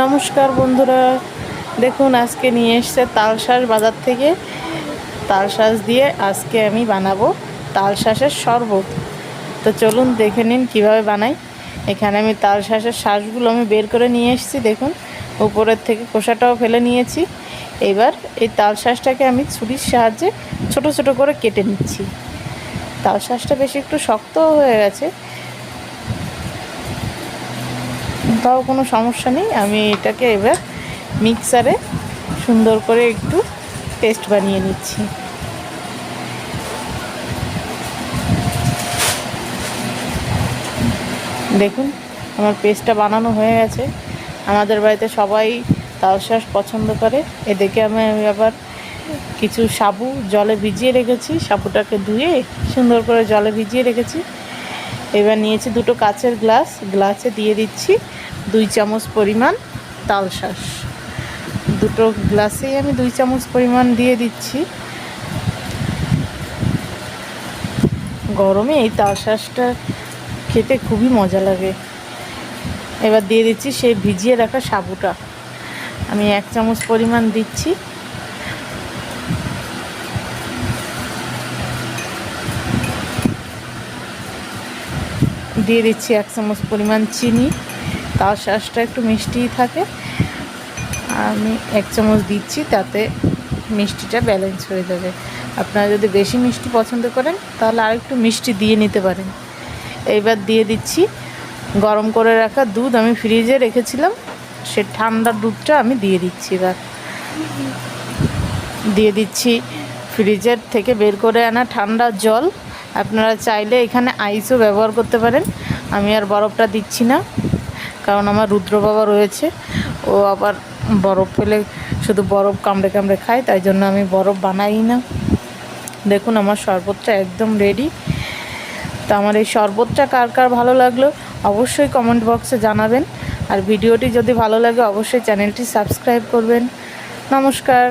নমস্কার বন্ধুরা, দেখুন আজকে নিয়ে এসেছে তালশাঁস বাজার থেকে। তালশাঁস দিয়ে আজকে আমি বানাবো তালশাঁসের শরবত। তো চলুন দেখে নিন কিভাবে বানাই। এখানে আমি তালশাঁসের শাঁসগুলো আমি বের করে নিয়ে এসেছি, দেখুন উপরের থেকে খোসাটাও ফেলে নিয়েছি। এবার এই তালশাঁসটাকে আমি ছুরির সাহায্যে ছোট ছোট করে কেটে নিচ্ছি। তালশাঁসটা বেশি একটু শক্তও হয়ে গেছে, তাও কোনো সমস্যা নেই। আমি এটাকে এবার মিক্সারে সুন্দর করে একটু পেস্ট বানিয়ে নিচ্ছি। দেখুন আমার পেস্টটা বানানো হয়ে গেছে। আমাদের বাড়িতে সবাই তালশাঁস পছন্দ করে। এদিকে আমি আবার কিছু সাবু জলে ভিজিয়ে রেখেছি, সাবুটাকে ধুয়ে সুন্দর করে জলে ভিজিয়ে রেখেছি। এবার নিয়েছি দুটো কাচের গ্লাস, গ্লাসে দিয়ে দিচ্ছি 2 চামচ পরিমাণ তালশাঁস। দুটো গ্লাসেই আমি 2 চামচ পরিমাণ দিয়ে দিচ্ছি। গরমে এই তালশাঁসটা খেতে খুবই মজা লাগে। এবার দিয়ে দিচ্ছি সেই ভিজিয়ে রাখা সাবুটা, আমি 1 চামচ পরিমাণ দিচ্ছি। দিয়ে দিচ্ছি 1 চামচ পরিমাণ চিনি। তালশাঁসটা একটু মিষ্টিই থাকে, আমি 1 চামচ দিচ্ছি, তাতে মিষ্টিটা ব্যালেন্স হয়ে যাবে। আপনারা যদি বেশি মিষ্টি পছন্দ করেন তাহলে আর একটু মিষ্টি দিয়ে নিতে পারেন। এইবার দিয়ে দিচ্ছি গরম করে রাখা দুধ, আমি ফ্রিজে রেখেছিলাম, সে ঠান্ডা দুধটা আমি দিয়ে দিচ্ছি। এবার দিয়ে দিচ্ছি ফ্রিজের থেকে বের করে আনা ঠান্ডা জল। আপনারা চাইলে এখানে আইসও ব্যবহার করতে পারেন। আমি আর বরফটা দিচ্ছি না, কারণ আমার রুদ্র বাবা রয়েছে, ও আবার বরফ ফেলে শুধু বরফ কামড়ে কামড়ে খায়, তাই জন্য আমি বরফ বানাই না। দেখুন আমার শরবতটা একদম রেডি। তো আমার এই শরবতটা কার কার ভালো লাগলো অবশ্যই কমেন্ট বক্সে জানাবেন। আর ভিডিওটি যদি ভালো লাগে অবশ্যই চ্যানেলটি সাবস্ক্রাইব করবেন। নমস্কার।